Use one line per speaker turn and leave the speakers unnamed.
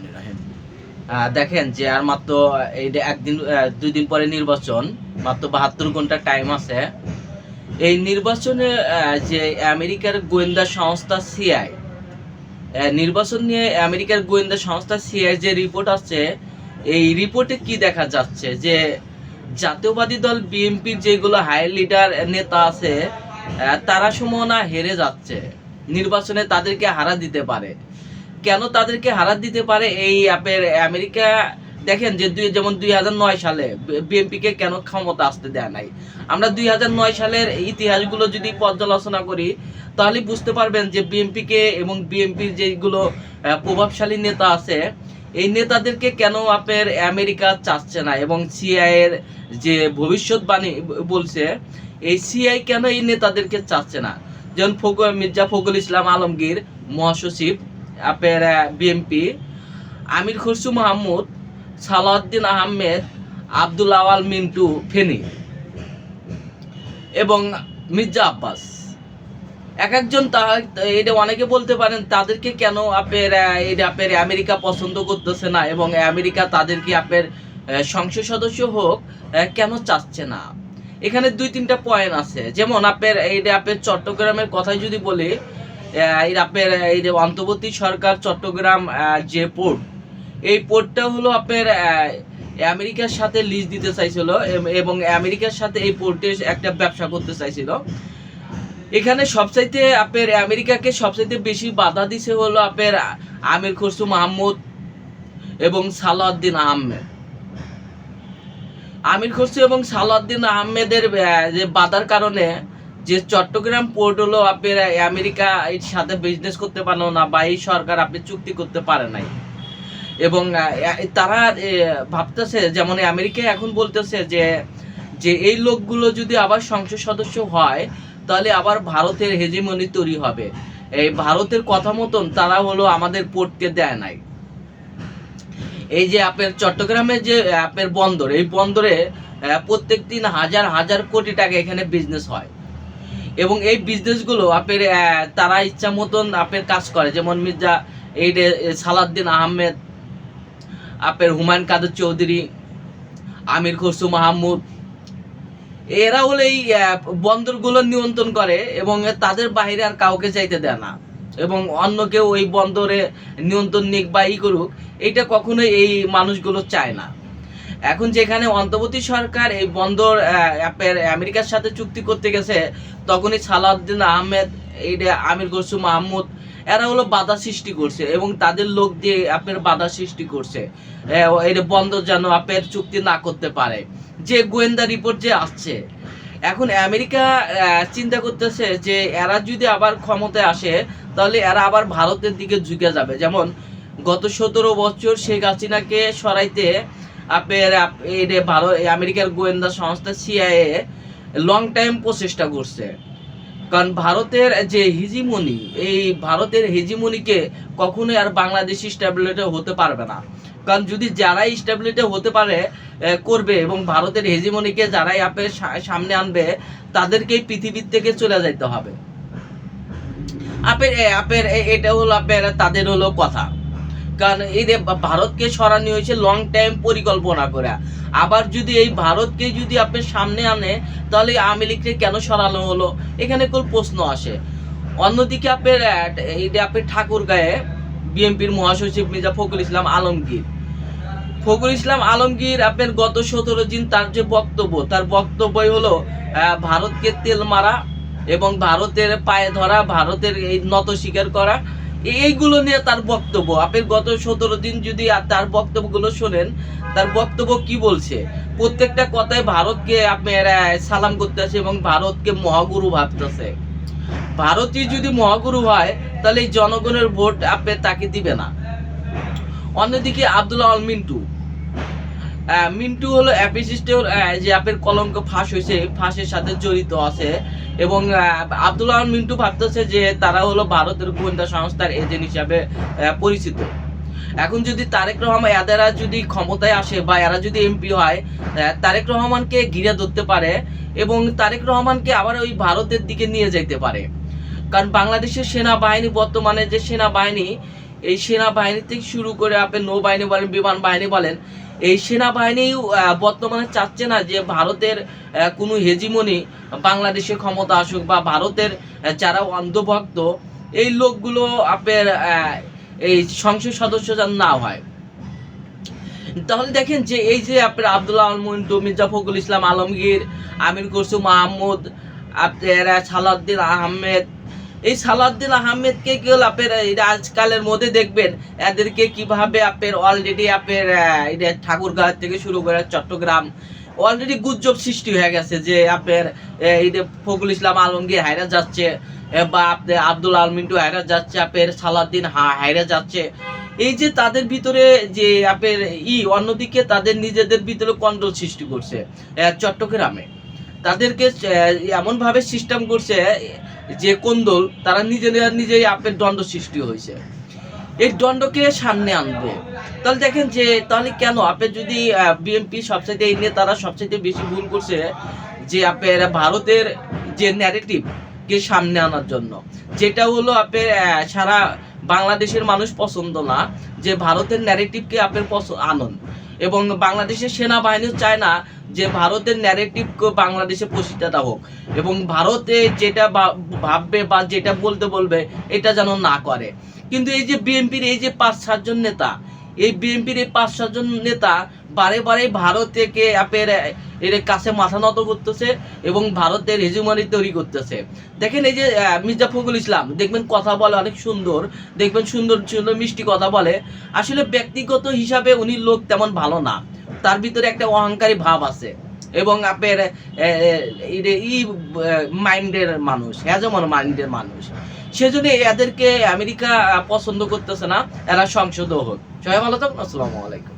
রহমানির রহিম। দেখেন যে আর মাত্র এই একদিন 2 দিন পরে নির্বাচন, মাত্র 72 ঘন্টা টাইম আছে। এই নির্বাচনে যে আমেরিকার গোয়েন্দা সংস্থা সিআই নির্বাচন নিয়ে আমেরিকার গোয়েন্দা সংস্থা সিআই যে রিপোর্ট আছে, এই রিপোর্টে কি দেখা যাচ্ছে যে জাতীয়বাদী দল বিএনপির যেগুলো হাই লিডার নেতা আছে তারা সমনা হেরে যাচ্ছে, নির্বাচনে তাদেরকে হারা দিতে পারে। কেন তাদেরকে হারা দিতে পারে? এই আপনার আমেরিকা দেখেন যে যেমন 2009 সালে বিএনপিকে কেন ক্ষমতা আসতে দেয় নাই। আমরা 2009 সালের ইতিহাসগুলো যদি পর্যালোচনা করি তাহলে বুঝতে পারবেন যে বিএনপিকে এবং বিএনপির যেগুলো প্রভাবশালী নেতা আছে এই নেতাদেরকে কেন আপনার আমেরিকা চাচ্ছে না, এবং সিআই এর যে ভবিষ্যৎবাণী বলছে এই সিআই কেন এই নেতাদেরকে চাচ্ছে না। যেমন মির্জা ফখরুল ইসলাম আলমগীর মহাসচিব আপনার বিএনপি, আমির খসরু মাহমুদ, সালাউদ্দিন আহমেদ, আব্দুল আওয়াল মিন্টু ফেনী এবং মির্জা আব্বাস, এক একজন এটা অনেকে বলতে পারেন তাদেরকে কেন আপনার আমেরিকা পছন্দ করতেছে না এবং আমেরিকা তাদেরকে আপনার সংসদ সদস্য হোক কেন চাচ্ছে না। এখানে 2-3টা পয়েন্ট আছে। যেমন আপনার চট্টগ্রামের কথাই যদি বলি, আপনার এই যে অন্তর্বর্তী সরকার চট্টগ্রাম যে পোর্ট, এই পোর্টটা হলো আপনার আমেরিকার সাথে লিজ দিতে চাইছিল এবং আমেরিকার সাথে এই পোর্টের একটা ব্যবসা করতে চাইছিল। এখানে সবচাইতে আপনার আমেরিকাকে সবচাইতে বেশি বাধা দিছে হলো আপনার আমির খসরু মাহমুদ এবং সালাউদ্দিন আহমেদ। আমির খসরু এবং সালাউদ্দিন আহমেদের যে বাধার কারণে যে চট্টগ্রাম পোর্ট হলো আপনার আমেরিকা এর সাথে বিজনেস করতে পারলো না, বা এই সরকার আপনি চুক্তি করতে পারে নাই। এবং তারা ভাবতেছে, যেমন আমেরিকা এখন বলতেছে যে এই লোকগুলো যদি আবার সংসদ সদস্য হয় তাহলে আবার ভারতের হেজিমনি তৈরি হবে। এই ভারতের কথা মতন তারা হলো আমাদের পোর্টকে দেয় নাই। এই যে আপনার চট্টগ্রামের যে আপনার বন্দর, এই বন্দরে প্রত্যেক দিন হাজার হাজার কোটি টাকা এখানে বিজনেস হয়, এবং এই বিজনেসগুলো আপনার তারা ইচ্ছা মতন আপনার কাজ করে। যেমন মির্জা এই সালাউদ্দিন আহমেদ, আপনার হুমায়ুন কাদের চৌধুরী, আমির খসরু মাহমুদ, এরা হলো এই বন্দরগুলো নিয়ন্ত্রণ করে এবং তাদের বাইরে আর কাউকে যাইতে দেয় না, এবং অন্য কেউ ওই বন্দরে নিয়ন্ত্রণ নিক বা করুক এটা কখনোই এই মানুষগুলো চায় না। এখন যেখানে অন্তর্বর্তী সরকার এই বন্দর আপনার আমেরিকার সাথে চুক্তি করতে গেছে, তখনই সালাউদ্দিন আহমেদ, এই আমির খসরু মাহমুদ, এরা হলো বাধা সৃষ্টি করছে এবং তাদের লোক দিয়ে আপনার বাধা সৃষ্টি করছে এই বন্দর যেন আপনার চুক্তি না করতে পারে। যে গোয়েন্দা রিপোর্ট যে আসছে, এখন আমেরিকা চিন্তা করতেছে যে এরা যদি আবার ক্ষমতায় আসে তাহলে এরা আবার ভারতের দিকে ঝুঁকে যাবে। যেমন গত 17 বছর শেখ হাসিনাকে সরাইতে আপনার আমেরিকার গোয়েন্দা সংস্থা সিআইএ লং টাইম প্রচেষ্টা করছে, কারণ ভারতের যে হেজিমনি, এই ভারতের হেজিমনিকে কখনোই আর বাংলাদেশি স্ট্যাবিলিটি হতে পারবে না। কারণ যদি যারাই স্ট্যাবিলিটি হতে পারে করবে এবং ভারতের হেজিমনিকে যারাই আপনার সামনে আনবে তাদেরকেই পৃথিবীর থেকে চলে যাইতে হবে। আপনার এটা হলো আপনার তাদের হলো কথা। কারণ এই যে ভারতকে সরানো হয়েছে লং টাইম পরিকল্পনা করে। আবার যদি এই ভারতকে যদি আপনার সামনে আনে তাহলে আওয়ামী লীগকে কেন সরানো হলো, এখানে কোন প্রশ্ন আসে। অন্যদিকে আপনার আপনার ঠাকুরগাঁয়ে বিএনপির মহাসচিব মির্জা ফখরুল ইসলাম আলমগীর আপনার গত 17 দিন তার যে বক্তব্য, তার বক্তব্যই হলো ভারতকে তেল মারা এবং ভারতের পায়ে ধরা, ভারতের এই নত স্বীকার করা, এইগুলো নিয়ে তার বক্তব্য। আপনি গত 17 দিন যদি তার বক্তব্যগুলো শোনেন, তার বক্তব্য কি বলছে, প্রত্যেকটা কথায় ভারতকে আপনার সালাম করতেছে এবং ভারতকে মহাগুরু ভাবতেছে। ভারতই যদি মহাগুরু হয় তাহলে এই জনগণের ভোট আপনি তাকে দিবে না। অন্যদিকে আব্দুল আওয়াল মিন্টু হলো অ্যাপিসিস্টের যে আপনার কলঙ্ক ফাঁস হয়েছে, ফাঁসের সাথে জড়িত আছে, এবং আব্দুল আওয়াল মিন্টু ভাবতেছে যে তারা হলো ভারতের গোয়েন্দা সংস্থার এজেন্ট হিসাবে পরিচিত। এখন যদি তারেক রহমান এরা যদি ক্ষমতায় আসে বা এরা যদি এমপি হয়, তারেক রহমানকে ঘিরে ধরতে পারে এবং তারেক রহমানকে আবার ওই ভারতের দিকে নিয়ে যেতে পারে। কারণ বাংলাদেশের সেনাবাহিনী, বর্তমানে যে সেনাবাহিনী, এই সেনাবাহিনী থেকে শুরু করে আপনি নৌবাহিনী বলেন, বিমান বাহিনী বলেন, এই সেনাবাহিনী বর্তমানে চাচ্ছে না যে ভারতের কোনো হেজিমনি বাংলাদেশে ক্ষমতা আসুক, বা ভারতের যারা অন্ধভক্ত এই লোকগুলো আপনার এই সংসদ সদস্য যেন না হয়। তাহলে দেখেন যে এই যে আপনার আব্দুল্লাহ আল মন্টু, মির্জা ফখরুল ইসলাম আলমগীর, আমির কুলসুম মাহমুদ, আপনার সালাউদ্দিন আহমেদ, এই সালাউদ্দিন আহমেদকে কেউ আপনার আজকালের মধ্যে দেখবেন এদেরকে কিভাবে আপনার অলরেডি আপনার ঠাকুরগাঁও থেকে শুরু করে চট্টগ্রাম অলরেডি গুজব সৃষ্টি হয়ে গেছে যে আপনার এই যে ফখরুল ইসলাম আলমগীর হায়রা যাচ্ছে, বা আপনার আব্দুল্লাহ আল মিন্টু হায়রা যাচ্ছে, আপনার সালাউদ্দিন হায়রা যাচ্ছে। এই যে তাদের ভিতরে যে আপনার অন্যদিকে তাদের নিজেদের ভিতরে কন্ট্রোল সৃষ্টি করছে চট্টগ্রামে, তাদেরকে এমনভাবে সিস্টেম করছে যে কোন্দল তারা নিজেই আপনার দণ্ড সৃষ্টি হয়েছে। এই দণ্ডকে সামনে আনবে। তাহলে দেখেন যে তাহলে কেন আপনি যদি বিএনপি সবচাইতে এই নেতারা সবচাইতে বেশি ভুল করছে যে আপনার ভারতের যে ন্যারেটিভকে সামনে আনার জন্য, যেটা হলো আপনার সারা বাংলাদেশের মানুষ পছন্দ না যে ভারতের ন্যারেটিভকে আপনার আনন, এবং বাংলাদেশের সেনাবাহিনীও চায় না যে ভারতের ন্যারেটিভকে বাংলাদেশে প্রতিষ্ঠা হোক, এবং ভারতে যেটা ভাববে বা যেটা বলবে এটা যেন না করে। কিন্তু এই যে বিএনপির এই যে 5-7 জন নেতা, এই বিএনপির এই 5-7 জন নেতা বারে বারে ভারত থেকে আপনার এর কাছে মাথা নত করতেছে এবং ভারতের হেজুমানি তৈরি করতেছে। দেখেন এই যে মির্জা ফখরুল ইসলাম দেখবেন কথা বলে অনেক সুন্দর, দেখবেন সুন্দর সুন্দর মিষ্টি কথা বলে, আসলে ব্যক্তিগত হিসাবে উনি লোক তেমন ভালো না, তার ভিতরে একটা অহংকারী ভাব আছে, এবং আপনার মাইন্ডের মানুষ, হেজমন মাইন্ডের মানুষ, সেজন্য এদেরকে আমেরিকা পছন্দ করতেছে না, এরা সংসদও হোক। সবাই ভালো থাকুন, আসসালামু আলাইকুম।